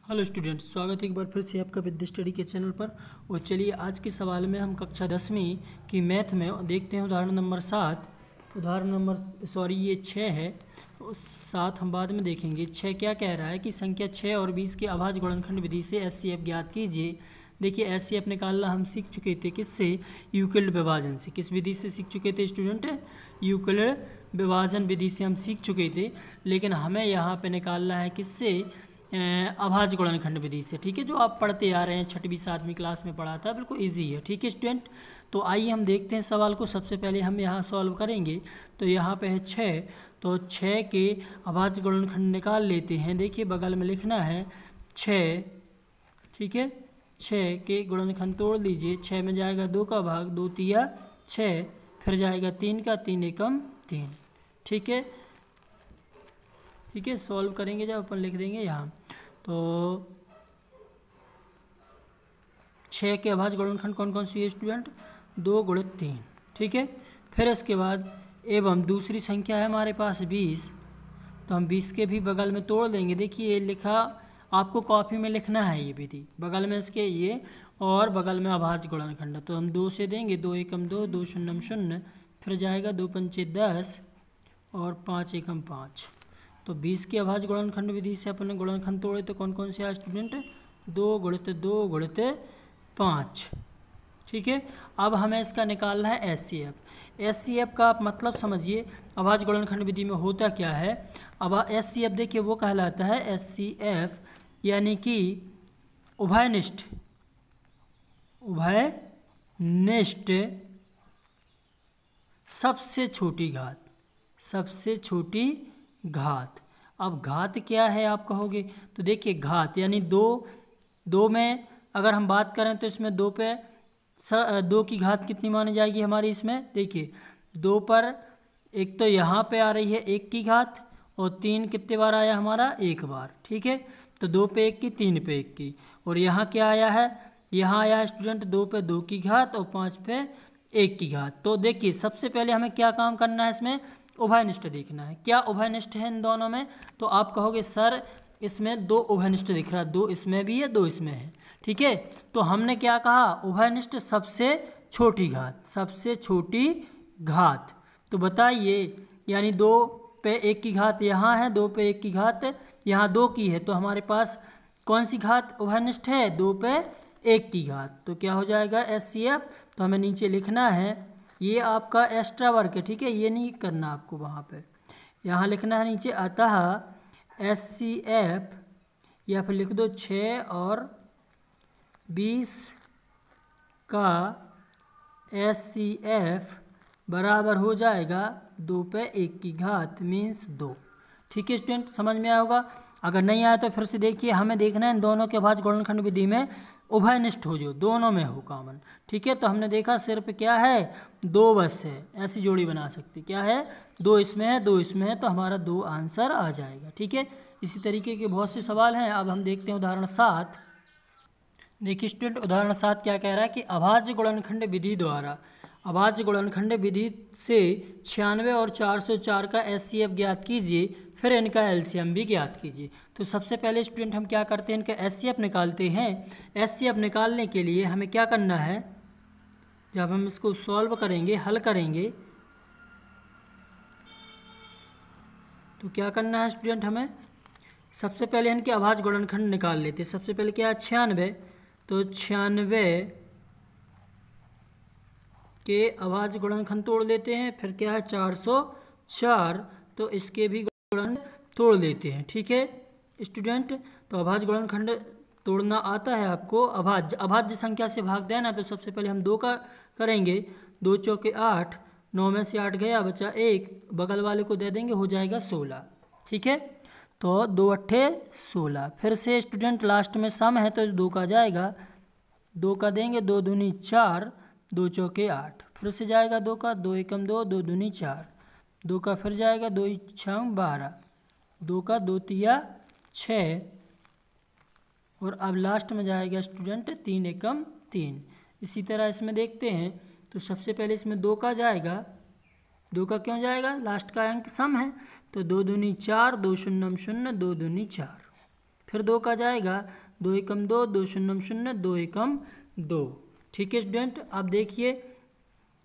Hello students, स्वागत है एक बार फिर से आपका विद्या स्टडी के चैनल पर। और चलिए आज के सवाल में हम कक्षा 10वीं की मैथ में देखते हैं उदाहरण नंबर 7। ये 6 है, उस 7 हम बाद में देखेंगे। 6 क्या कह रहा है कि संख्या 6 और 20 के अभाज्य गुणनखंड विधि से एचसीएफ ज्ञात कीजिए। देखिए एचसीएफ निकालना हम सीख चुके थे, किससे? यूक्लिड विभाजन से। किस विधि से सीख चुके थे स्टूडेंट? यूक्लिड विभाजन विधि से हम सीख चुके थे, लेकिन हमें यहाँ पे निकालना है किससे? अभाज्य गुणनखंड विधि से। ठीक है, जो आप पढ़ते आ रहे हैं, 6वीं 7वीं क्लास में पढ़ा था, बिल्कुल इजी है। ठीक है स्टूडेंट, तो आइए हम देखते हैं सवाल को। सबसे पहले हम यहाँ सॉल्व करेंगे। तो यहाँ पे है 6, तो 6 के अभाज्य गुणनखंड निकाल लेते हैं। देखिए बगल में लिखना है 6। ठीक है, 6 के गुणनखंड तोड़ लीजिए। 6 में जाएगा 2 का भाग, 2 तिया 6, फिर जाएगा 3 का, 3 एकम 3। ठीक है, सॉल्व करेंगे जब अपन लिख देंगे यहाँ। तो 6 के अभाज्य गुणनखंड कौन कौन सी है स्टूडेंट? 2 गुणित 3। ठीक है, फिर इसके बाद एवं दूसरी संख्या है हमारे पास 20, तो हम 20 के भी बगल में तोड़ देंगे। देखिए ये लिखा, आपको कॉपी में लिखना है ये विधि, बगल में इसके ये और बगल में अभाज्य गुणनखंड। तो हम 2 से देंगे, 2 एकम 2, 2 शून्यम 0, फिर जाएगा 2 पंचे 10 और 5 एकम 5। तो 20 के अभाज्य गुणनखंड विधि से अपने गुणनखंड तोड़े तो कौन कौन से आए स्टूडेंट? 2 गुणित 2 गुणित 5। ठीक है, अब हमें इसका निकालना है एचसीएफ। एचसीएफ का आप मतलब समझिए, अभाज्य गुणनखंड विधि में होता क्या है। अब एचसीएफ देखिए वो कहलाता है एचसीएफ, यानी कि उभयनिष्ठ सबसे छोटी घात। सबसे छोटी घात। अब घात क्या है आप कहोगे, तो देखिए घात यानी 2 में अगर हम बात करें तो इसमें 2 पे 2 की घात कितनी मानी जाएगी हमारी इसमें? देखिए 2 पर एक तो यहाँ पे आ रही है 1 की घात, और 3 कितने बार आया हमारा? 1 बार। ठीक है, तो 2 पे 1 की, 3 पे 1 की, और यहाँ क्या आया है? यहाँ आया स्टूडेंट 2 पे 2 की घात और 5 पे 1 की घात। तो देखिए सबसे पहले हमें क्या काम करना है, इसमें उभयनिष्ठ देखना है। क्या उभयनिष्ठ है इन दोनों में? तो आप कहोगे सर इसमें 2 उभयनिष्ठ दिख रहा है, 2 इसमें भी है, 2 इसमें है। ठीक है, तो हमने क्या कहा? उभयनिष्ठ सबसे छोटी घात। सबसे छोटी घात, तो बताइए, यानी 2 पे 1 की घात यहाँ है, 2 पे 1 की घात यहाँ 2 की है, तो हमारे पास कौन सी घात उभयनिष्ठ है? 2 पे 1 की घात। तो क्या हो जाएगा? एचसीएफ। तो हमें नीचे लिखना है, ये आपका एक्स्ट्रा वर्क है। ठीक है, ये नहीं करना आपको वहाँ पे, यहाँ लिखना है नीचे, अतः एचसीएफ, या फिर लिख दो 6 और 20 का एचसीएफ बराबर हो जाएगा 2 पे 1 की घात मीन्स 2। ठीक है स्टूडेंट, समझ में आया होगा। अगर नहीं आया तो फिर से देखिए, हमें देखना है इन दोनों के अभाज्य गुणनखंड विधि में उभयनिष्ठ हो, जो दोनों में हो कॉमन। ठीक है, तो हमने देखा सिर्फ क्या है? 2 बस है, ऐसी जोड़ी बना सकती। क्या है? 2 इसमें है, 2 इसमें है, तो हमारा 2 आंसर आ जाएगा। ठीक है, इसी तरीके के बहुत से सवाल हैं। अब हम देखते हैं उदाहरण 7। देखिए स्टूडेंट, उदाहरण 7 क्या कह रहा है कि अभाज्य गुणनखंड विधि द्वारा, अभाज्य गुणनखंड विधि से 96 और 404 का एचसीएफ ज्ञात कीजिए, फिर इनका एलसीएम भी ज्ञात कीजिए। तो सबसे पहले स्टूडेंट हम क्या करते हैं? इनका एचसीएफ निकालते हैं। एचसीएफ निकालने के लिए हमें क्या करना है? जब हम इसको सॉल्व करेंगे, हल करेंगे, तो क्या करना है स्टूडेंट? हमें सबसे पहले इनके अभाज्य गुणनखंड निकाल लेते हैं। सबसे पहले क्या है? 96, तो 96 के अभाज्य गुणनखंड तोड़ लेते हैं। फिर क्या है? 404, तो इसके भी गुणनखंड तोड़ लेते हैं। ठीक है स्टूडेंट, तो अभाज्य गुणनखंड तोड़ना आता है आपको। अभाज्य संख्या से भाग देना, तो सबसे पहले हम 2 का करेंगे। 2 चौके 8, 9 में से 8 गया, बचा 1, बगल वाले को दे देंगे, हो जाएगा 16। ठीक है, तो 2 अट्ठे 16। फिर से स्टूडेंट लास्ट में सम है तो 2 का जाएगा, 2 का देंगे, 2 दूनी 4, 2 चौके 8, फिर से जाएगा 2 का, 2 एकम 2, 2 दूनी 4, 2 का फिर जाएगा, 2 छम 12, 2 का 2 तिया 6, और अब लास्ट में जाएगा स्टूडेंट 3 एकम 3। इसी तरह इसमें देखते हैं, तो सबसे पहले इसमें 2 का जाएगा, 2 का क्यों जाएगा? लास्ट का अंक सम है, तो 2 दूनी 4, 2 शून्यम 0, 2 दूनी 4। फिर 2 का जाएगा 2 एकम 2, 2 शून्यम 0, 2 एकम 2। ठीक है स्टूडेंट, अब देखिए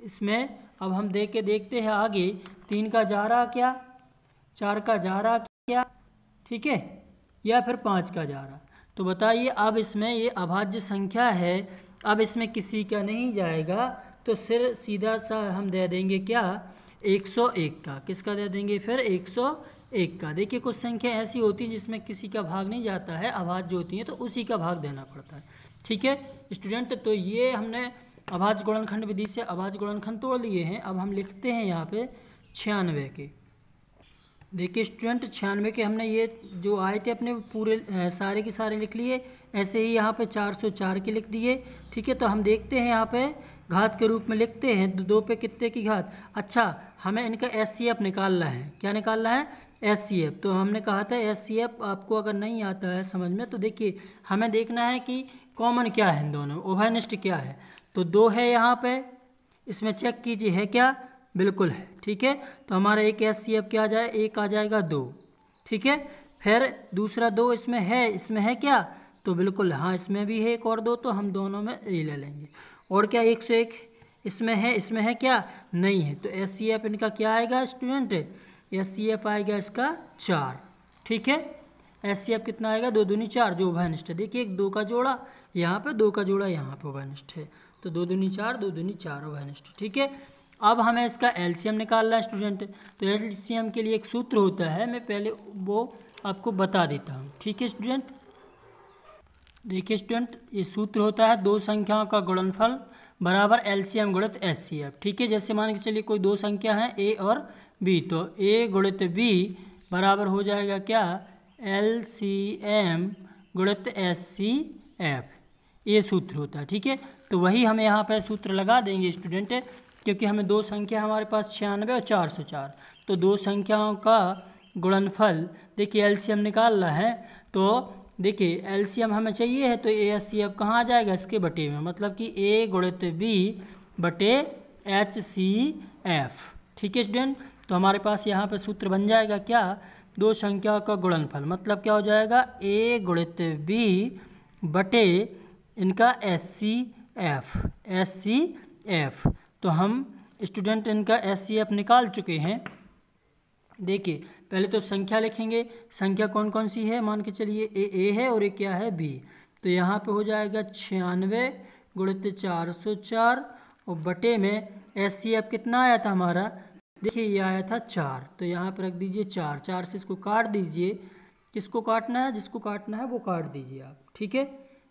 इसमें अब हम देखते हैं आगे 3 का जा रहा क्या, 4 का जा रहा क्या, ठीक है, या फिर 5 का जा रहा। तो बताइए अब इसमें ये अभाज्य संख्या है, अब इसमें किसी का नहीं जाएगा तो फिर सीधा सा हम दे देंगे क्या 101 का। किसका दे देंगे फिर 101 का। देखिए कुछ संख्या ऐसी होती है जिसमें किसी का भाग नहीं जाता है, अभाज्य होती है तो उसी का भाग देना पड़ता है। ठीक है स्टूडेंट, तो ये हमने अभाज्य गुणनखंड विधि से अभाज्य गुणनखंड तोड़ लिए हैं। अब हम लिखते हैं यहाँ पे 96 के। देखिए स्टूडेंट 96 के हमने ये जो आए थे अपने पूरे सारे के सारे लिख लिए। ऐसे ही यहाँ पे 404 के लिख दिए। ठीक है, तो हम देखते हैं यहाँ पे घात के रूप में लिखते हैं तो 2 पे कितने की घात। अच्छा, हमें इनका SCF निकालना है। क्या निकालना है? SCF। तो हमने कहा था SCF आपको अगर नहीं आता है समझ में तो देखिए हमें देखना है कि कॉमन क्या है इन दोनों, उभयनिष्ठ क्या है। तो 2 है यहाँ पे, इसमें चेक कीजिए है क्या, बिल्कुल है। ठीक है, तो हमारा एक SCF क्या आ जाए, एक आ जाएगा 2। ठीक है, फिर दूसरा 2 इसमें है क्या, तो बिल्कुल हाँ इसमें भी है एक और 2, तो हम दोनों में ये ले लेंगे। और क्या 101 इसमें है क्या, नहीं है, तो SCF इनका क्या आएगा स्टूडेंट, SCF आएगा इसका 4। ठीक है, SCF कितना आएगा 2 दूनी 4 जो उभयनिष्ठ है। देखिए एक 2 का जोड़ा यहाँ पे, 2 का जोड़ा यहाँ पे उभयनिष्ठ है, तो 2 दूनी 4 2 दूनी 4 उभयनिष्ठ। ठीक है, अब हमें इसका LCM निकालना है स्टूडेंट। तो LCM के लिए एक सूत्र होता है, मैं पहले वो आपको बता देता हूँ। ठीक है स्टूडेंट, देखिए स्टूडेंट ये सूत्र होता है 2 संख्याओं का गुणनफल बराबर LCM गुणित SCF। ठीक है, जैसे मान के चलिए कोई 2 संख्या हैं A और B, तो A गुणित B बराबर हो जाएगा क्या LCM गुणित SCF, ये सूत्र होता है। ठीक है, तो वही हमें यहाँ पर सूत्र लगा देंगे स्टूडेंट, क्योंकि हमें 2 संख्या हमारे पास 96 और 404, तो 2 संख्याओं का गुणनफल देखिए LCM निकालना है। तो देखिए LCM हमें चाहिए है तो SCF कहाँ आ जाएगा, इसके बटे में, मतलब कि A गुणित B बटे HCF। ठीक है स्टूडेंट, तो हमारे पास यहाँ पे सूत्र बन जाएगा क्या 2 संख्याओं का गुणनफल, मतलब क्या हो जाएगा A गुणित B बटे इनका SCF। तो हम स्टूडेंट इनका SCF निकाल चुके हैं। देखिए पहले तो संख्या लिखेंगे, संख्या कौन कौन सी है, मान के चलिए A है और ये क्या है B, तो यहाँ पे हो जाएगा 96 गुणित 404 और बटे में SCF कितना आया था हमारा, देखिए ये आया था 4, तो यहाँ पे रख दीजिए 4 से इसको काट दीजिए, किसको काटना है, जिसको काटना है वो काट दीजिए आप। ठीक है,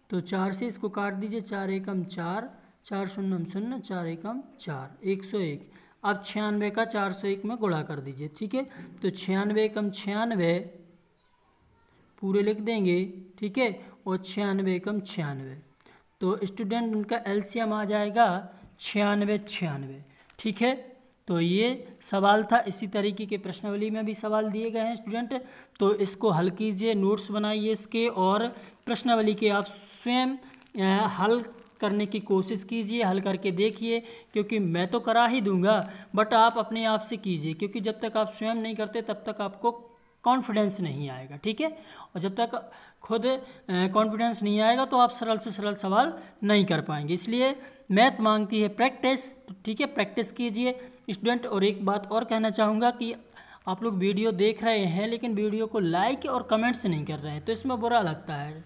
तो 4 से इसको काट दीजिए, 4 एकम 4, 4 शून्यम 0, 4 एकम 4, 101। अब 96 का 401 में गुणा कर दीजिए। ठीक है, तो 96 एकम 96 पूरे लिख देंगे। ठीक है, और 96 एकम 96, तो स्टूडेंट उनका LCM आ जाएगा 96। ठीक है, तो ये सवाल था। इसी तरीके के प्रश्नावली में भी सवाल दिए गए हैं स्टूडेंट, तो इसको हल कीजिए, नोट्स बनाइए इसके, और प्रश्नावली के आप स्वयं हल करने की कोशिश कीजिए, हल करके देखिए, क्योंकि मैं तो करा ही दूंगा बट आप अपने आप से कीजिए, क्योंकि जब तक आप स्वयं नहीं करते तब तक आपको कॉन्फिडेंस नहीं आएगा। ठीक है, और जब तक खुद कॉन्फिडेंस नहीं आएगा तो आप सरल से सरल सवाल नहीं कर पाएंगे। इसलिए मैथ मांगती है प्रैक्टिस। ठीक है, प्रैक्टिस कीजिए स्टूडेंट। और एक बात और कहना चाहूँगा कि आप लोग वीडियो देख रहे हैं लेकिन वीडियो को लाइक और कमेंट्स नहीं कर रहे हैं, तो इसमें बुरा लगता है।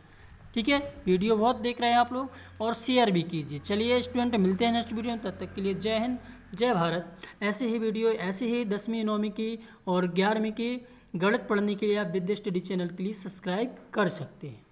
ठीक है, वीडियो बहुत देख रहे हैं आप लोग, और शेयर भी कीजिए। चलिए स्टूडेंट, मिलते हैं नेक्स्ट वीडियो में, तब तक के लिए जय हिंद जय भारत। ऐसे ही वीडियो, ऐसे ही 10वीं 9वीं की और 11वीं की गणित पढ़ने के लिए आप विद्या स्टडी चैनल के लिए सब्सक्राइब कर सकते हैं।